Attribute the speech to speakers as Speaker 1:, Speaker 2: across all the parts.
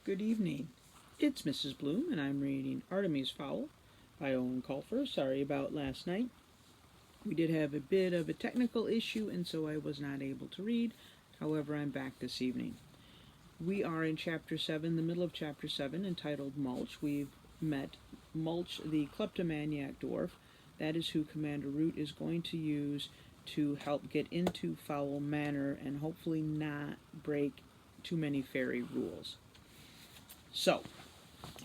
Speaker 1: Good evening. It's Mrs. Bloom, and I'm reading Artemis Fowl by Eoin Colfer. Sorry about last night. We did have a bit of a technical issue, and so I was not able to read. However, I'm back this evening. We are in Chapter 7, the middle of Chapter 7, entitled Mulch. We've met Mulch, the kleptomaniac dwarf. That is who Commander Root is going to use to help get into Fowl Manor and hopefully not break too many fairy rules. So,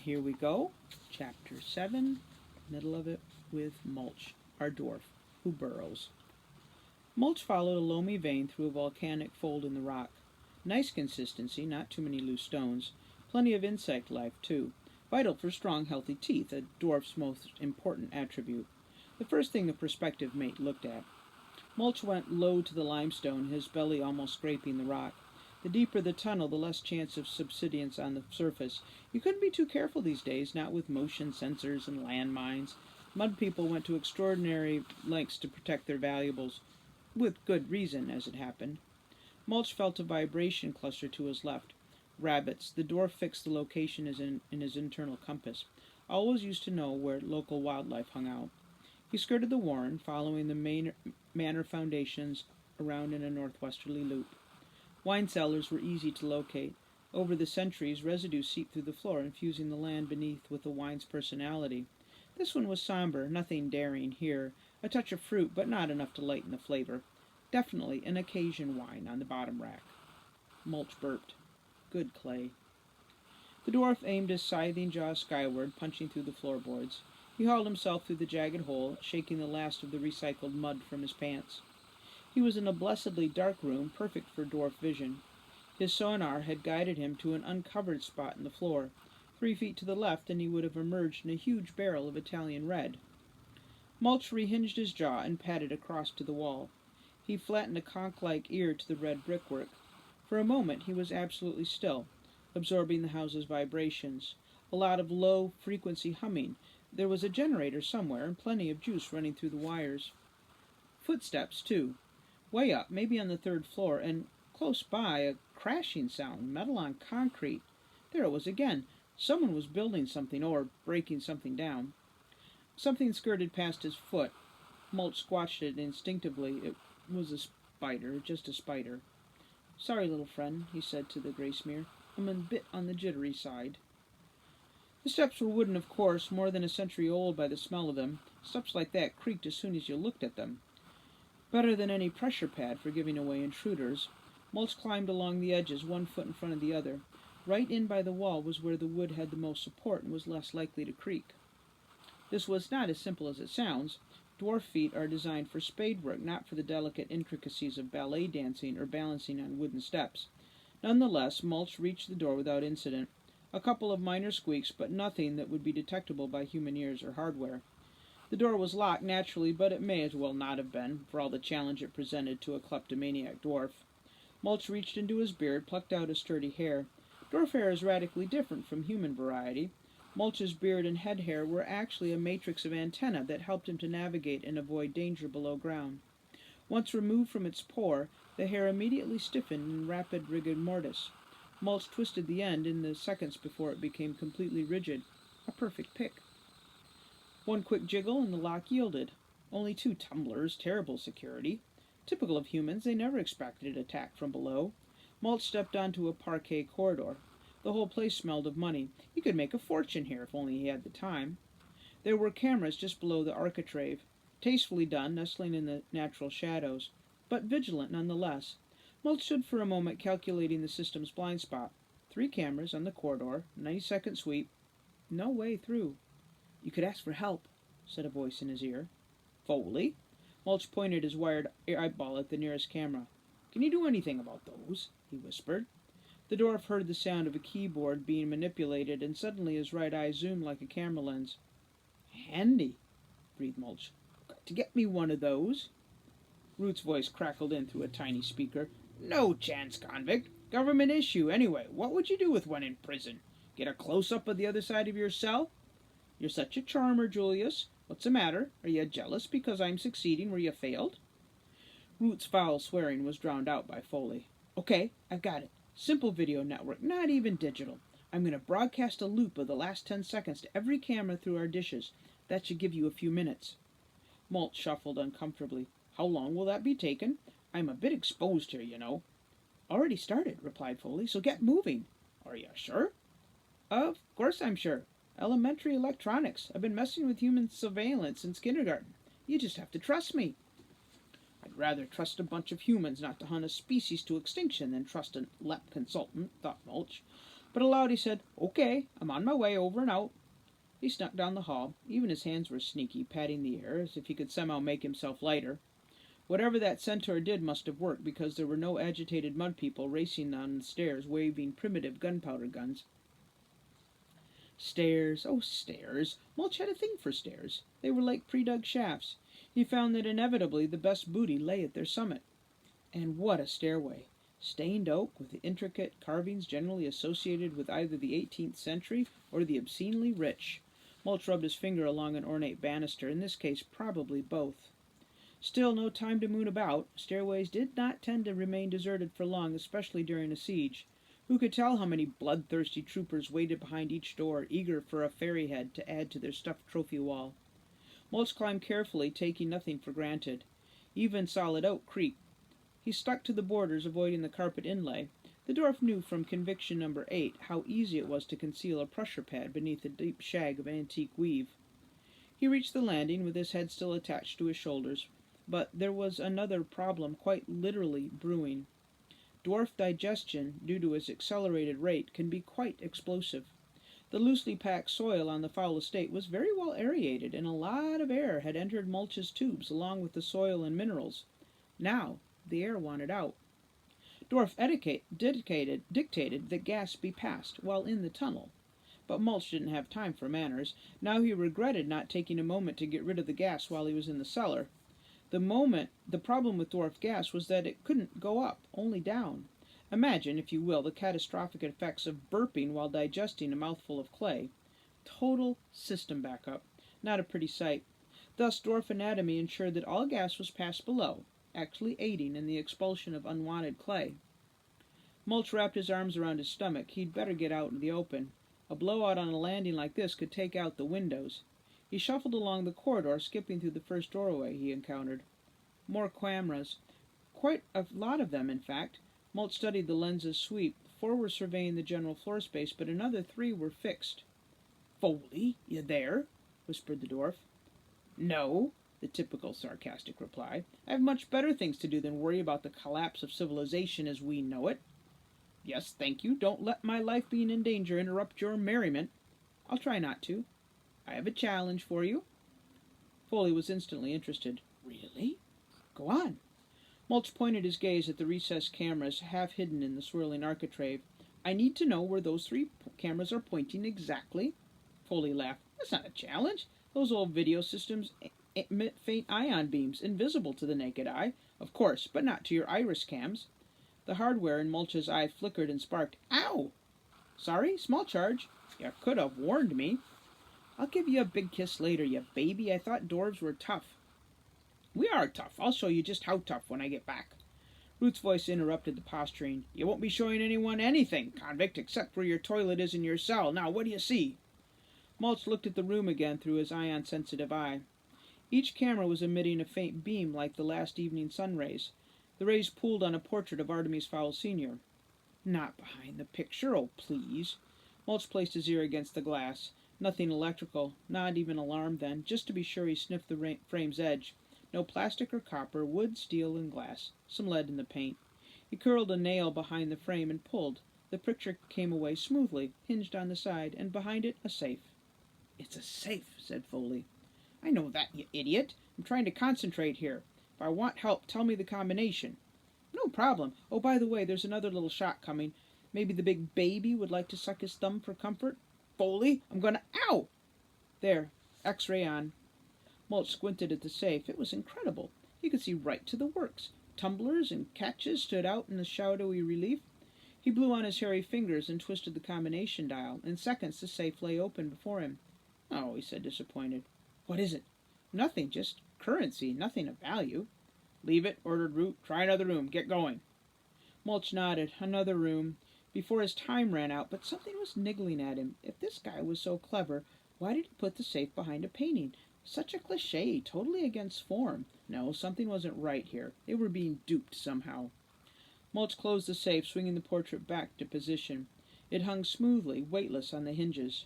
Speaker 1: here we go. Chapter 7, middle of it, with Mulch, our dwarf, who burrows. Mulch followed a loamy vein through a volcanic fold in the rock. Nice consistency, not too many loose stones. Plenty of insect life, too. Vital for strong, healthy teeth, a dwarf's most important attribute. The first thing the prospective mate looked at. Mulch went low to the limestone, his belly almost scraping the rock. The deeper the tunnel, the less chance of subsidence on the surface. You couldn't be too careful these days, not with motion sensors and landmines. Mud people went to extraordinary lengths to protect their valuables, with good reason, as it happened. Mulch felt a vibration cluster to his left. Rabbits. The dwarf fixed the location in his internal compass. Always used to know where local wildlife hung out. He skirted the warren, following the manor foundations around in a northwesterly loop. Wine cellars were easy to locate. Over the centuries, residue seeped through the floor, infusing the land beneath with the wine's personality. This one was somber, nothing daring here. A touch of fruit, but not enough to lighten the flavor. Definitely an occasion wine on the bottom rack. Mulch burped. Good clay. The dwarf aimed his scything jaw skyward, punching through the floorboards. He hauled himself through the jagged hole, shaking the last of the recycled mud from his pants. He was in a blessedly dark room, perfect for dwarf vision. His sonar had guided him to an uncovered spot in the floor. 3 feet to the left, and he would have emerged in a huge barrel of Italian red. Mulch rehinged his jaw and padded across to the wall. He flattened a conch-like ear to the red brickwork. For a moment he was absolutely still, absorbing the house's vibrations. A lot of low-frequency humming. There was a generator somewhere, and plenty of juice running through the wires. Footsteps, too. Way up, maybe on the 3rd floor, and close by, a crashing sound, metal on concrete. There it was again. Someone was building something, or breaking something down. Something skirted past his foot. Mulch squatched it instinctively. It was a spider, just a spider. "Sorry, little friend," he said to the Graysmere. "I'm a bit on the jittery side." The steps were wooden, of course, more than a century old by the smell of them. Steps like that creaked as soon as you looked at them. Better than any pressure pad for giving away intruders. Mulch climbed along the edges, 1 foot in front of the other. Right in by the wall was where the wood had the most support and was less likely to creak. This was not as simple as it sounds. Dwarf feet are designed for spade work, not for the delicate intricacies of ballet dancing or balancing on wooden steps. Nonetheless, Mulch reached the door without incident. A couple of minor squeaks, but nothing that would be detectable by human ears or hardware. The door was locked, naturally, but it may as well not have been, for all the challenge it presented to a kleptomaniac dwarf. Mulch reached into his beard, plucked out a sturdy hair. Dwarf hair is radically different from human variety. Mulch's beard and head hair were actually a matrix of antennae that helped him to navigate and avoid danger below ground. Once removed from its pore, the hair immediately stiffened in rapid rigor mortis. Mulch twisted the end in the seconds before it became completely rigid. A perfect pick. 1 quick jiggle and the lock yielded. Only 2 tumblers, terrible security. Typical of humans, they never expected an attack from below. Mulch stepped onto a parquet corridor. The whole place smelled of money. He could make a fortune here if only he had the time. There were cameras just below the architrave, tastefully done, nestling in the natural shadows, but vigilant nonetheless. Mulch stood for a moment calculating the system's blind spot. 3 cameras on the corridor, 90-second sweep. No way through. "You could ask for help," said a voice in his ear. "Foley?" Mulch pointed his wired eyeball at the nearest camera. "Can you do anything about those?" he whispered. The dwarf heard the sound of a keyboard being manipulated, and suddenly his right eye zoomed like a camera lens. "Handy," breathed Mulch. "Got to get me one of those." Root's voice crackled in through a tiny speaker. "No chance, convict. Government issue, anyway. What would you do with one in prison? Get a close-up of the other side of your cell? You're such a charmer, Julius. What's the matter? Are you jealous because I'm succeeding where you failed?" Root's foul swearing was drowned out by Foley. "Okay, I've got it. Simple video network, not even digital. I'm going to broadcast a loop of the last 10 seconds to every camera through our dishes. That should give you a few minutes. Mulch shuffled uncomfortably. How long will that be taken? I'm a bit exposed here, you know. Already started, replied Foley, so get moving. Are you sure? Of course I'm sure. Elementary electronics. I've been messing with human surveillance since kindergarten. You just have to trust me. I'd rather trust a bunch of humans not to hunt a species to extinction than trust a LEP consultant, thought Mulch. But aloud he said, Okay, I'm on my way, over and out. He snuck down the hall. Even his hands were sneaky, patting the air, as if he could somehow make himself lighter. Whatever that centaur did must have worked, because there were no agitated mud people racing down the stairs waving primitive gunpowder guns. Stairs, oh stairs. Mulch had a thing for stairs. They were like pre-dug shafts. He found that inevitably the best booty lay at their summit. And what a stairway! Stained oak, with the intricate carvings generally associated with either the 18th century or the obscenely rich. Mulch rubbed his finger along an ornate banister, in this case probably both. Still no time to moon about. Stairways did not tend to remain deserted for long, especially during a siege. Who could tell how many bloodthirsty troopers waited behind each door, eager for a fairy head to add to their stuffed trophy wall? Mulch climbed carefully, taking nothing for granted. Even solid oak creaked. He stuck to the borders, avoiding the carpet inlay. The dwarf knew from conviction number 8 how easy it was to conceal a pressure pad beneath a deep shag of antique weave. He reached the landing with his head still attached to his shoulders, but there was another problem quite literally brewing. Dwarf digestion, due to its accelerated rate, can be quite explosive. The loosely packed soil on the Fowl estate was very well aerated, and a lot of air had entered Mulch's tubes along with the soil and minerals. Now the air wanted out. Dwarf etiquette dictated that gas be passed while in the tunnel, but Mulch didn't have time for manners. Now he regretted not taking a moment to get rid of the gas while he was in the cellar. The problem with dwarf gas was that it couldn't go up, only down. Imagine, if you will, the catastrophic effects of burping while digesting a mouthful of clay. Total system backup. Not a pretty sight. Thus, dwarf anatomy ensured that all gas was passed below, actually aiding in the expulsion of unwanted clay. Mulch wrapped his arms around his stomach. He'd better get out in the open. A blowout on a landing like this could take out the windows. He shuffled along the corridor, skipping through the first doorway he encountered. More cameras. Quite a lot of them, in fact. Mulch studied the lenses' sweep. 4 were surveying the general floor space, but another 3 were fixed. "Foley, you there?" whispered the dwarf. "No," the typical sarcastic reply. "I have much better things to do than worry about the collapse of civilization as we know it." "Yes, thank you. Don't let my life being in danger interrupt your merriment." "I'll try not to." "I have a challenge for you." Foley was instantly interested. "Really?" "Go on." Mulch pointed his gaze at the recessed cameras half hidden in the swirling architrave. "I need to know where those 3 cameras are pointing exactly." Foley laughed. "That's not a challenge. Those old video systems emit faint ion beams, invisible to the naked eye, of course, but not to your iris cams." The hardware in Mulch's eye flickered and sparked. "Ow!" "Sorry, small charge." "You could have warned me." "I'll give you a big kiss later, you baby. I thought dwarves were tough." "We are tough. I'll show you just how tough when I get back." Root's voice interrupted the posturing. "You won't be showing anyone anything, convict, except where your toilet is in your cell. Now, what do you see?" Mulch looked at the room again through his ion-sensitive eye. Each camera was emitting a faint beam like the last evening sun rays. The rays pooled on a portrait of Artemis Fowl Sr. "Not behind the picture, oh please." Mulch placed his ear against the glass. Nothing electrical, not even alarm then. Just to be sure, he sniffed the frame's edge. No plastic or copper, wood, steel, and glass. Some lead in the paint. He curled a nail behind the frame and pulled. The picture came away smoothly, hinged on the side, and behind it a safe. "It's a safe," said Foley. "I know that, you idiot. I'm trying to concentrate here. If I want help, tell me the combination." "No problem. Oh, by the way, there's another little shot coming. Maybe the big baby would like to suck his thumb for comfort." "Foley, I'm gonna—" "Ow!" "There. X-ray on." Mulch squinted at the safe. It was incredible. He could see right to the works. Tumblers and catches stood out in the shadowy relief. He blew on his hairy fingers and twisted the combination dial. In seconds, the safe lay open before him. "Oh," he said, disappointed. "What is it?" "Nothing, just currency, nothing of value." "Leave it," ordered Root. "Try another room. Get going." Mulch nodded. Another room. before his time ran out, but something was niggling at him. If this guy was so clever, why did he put the safe behind a painting? Such a cliche, totally against form. No, something wasn't right here. They were being duped somehow. Mulch closed the safe, swinging the portrait back to position. It hung smoothly, weightless on the hinges.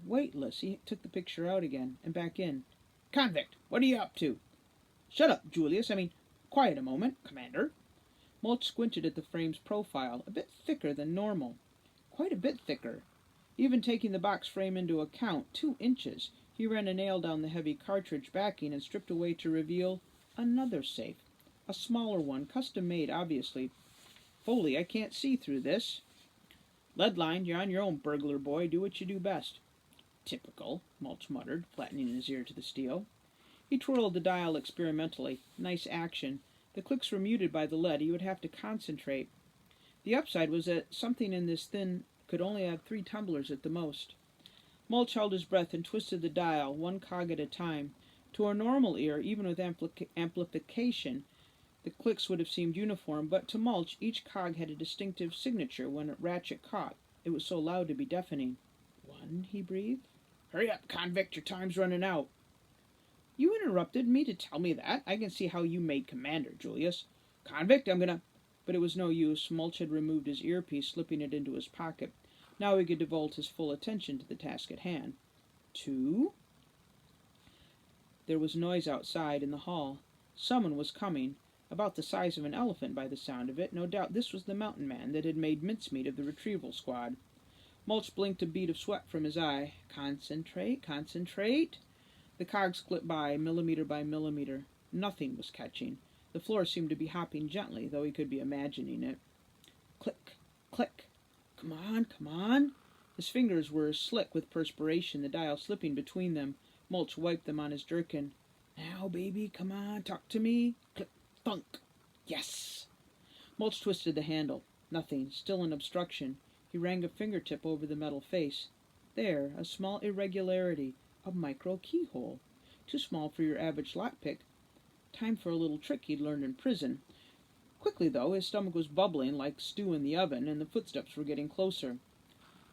Speaker 1: Weightless. He took the picture out again and back in. "Convict, what are you up to?" "Shut up, Julius. Quiet a moment, Commander." Mulch squinted at the frame's profile, a bit thicker than normal. Quite a bit thicker. Even taking the box frame into account, 2 inches. He ran a nail down the heavy cartridge backing and stripped away to reveal another safe. A smaller one, custom-made, obviously. "Foley, I can't see through this." "Lead-lined, you're on your own, burglar boy. Do what you do best." "Typical," Mulch muttered, flattening his ear to the steel. He twirled the dial experimentally. Nice action. The clicks were muted by the lead. He would have to concentrate. The upside was that something in this thin could only have 3 tumblers at the most. Mulch held his breath and twisted the dial, 1 cog at a time. To a normal ear, even with amplification, the clicks would have seemed uniform, but to Mulch, each cog had a distinctive signature when a ratchet caught. It was so loud to be deafening. 1, he breathed. "Hurry up, convict, your time's running out." "You interrupted me to tell me that? I can see how you made Commander, Julius." "Convict, I'm gonna—" But it was no use. Mulch had removed his earpiece, slipping it into his pocket. Now he could devote his full attention to the task at hand. 2. There was noise outside in the hall. Someone was coming, about the size of an elephant by the sound of it. No doubt this was the mountain man that had made mincemeat of the retrieval squad. Mulch blinked a bead of sweat from his eye. Concentrate, concentrate. The cogs clipped by, millimeter by millimeter. Nothing was catching. The floor seemed to be hopping gently, though he could be imagining it. Click, click. Come on, come on. His fingers were slick with perspiration, the dial slipping between them. Mulch wiped them on his jerkin. Now, baby, come on, talk to me. Click, thunk. Yes. Mulch twisted the handle. Nothing, still an obstruction. He rang a fingertip over the metal face. There, a small irregularity, a micro keyhole. Too small for your average lockpick. Time for a little trick he'd learned in prison. Quickly, though, his stomach was bubbling like stew in the oven, and the footsteps were getting closer.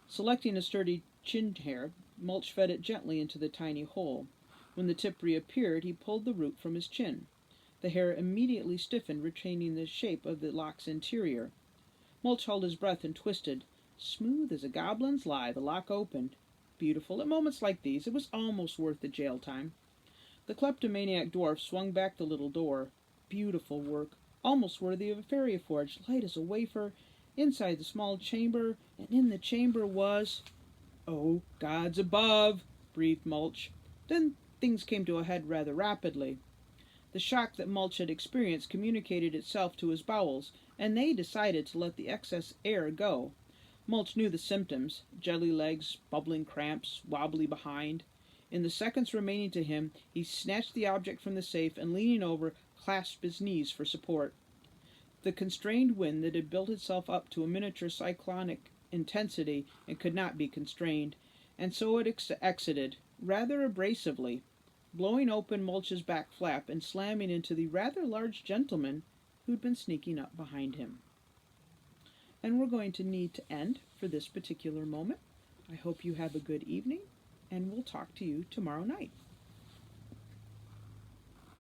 Speaker 1: Selecting a sturdy chin hair, Mulch fed it gently into the tiny hole. When the tip reappeared, he pulled the root from his chin. The hair immediately stiffened, retaining the shape of the lock's interior. Mulch held his breath and twisted. Smooth as a goblin's lie, the lock opened. Beautiful. At moments like these, it was almost worth the jail time. The kleptomaniac dwarf swung back the little door. Beautiful work, almost worthy of a fairy forge, light as a wafer. Inside the small chamber, and in the chamber was... "Oh, gods above," breathed Mulch. Then things came to a head rather rapidly. The shock that Mulch had experienced communicated itself to his bowels, and they decided to let the excess air go. Mulch knew the symptoms: jelly legs, bubbling cramps, wobbly behind. In the seconds remaining to him, he snatched the object from the safe and, leaning over, clasped his knees for support. The constrained wind that had built itself up to a miniature cyclonic intensity and could not be constrained, and so it exited, rather abrasively, blowing open Mulch's back flap and slamming into the rather large gentleman who'd been sneaking up behind him. And we're going to need to end for this particular moment. I hope you have a good evening, and we'll talk to you tomorrow night.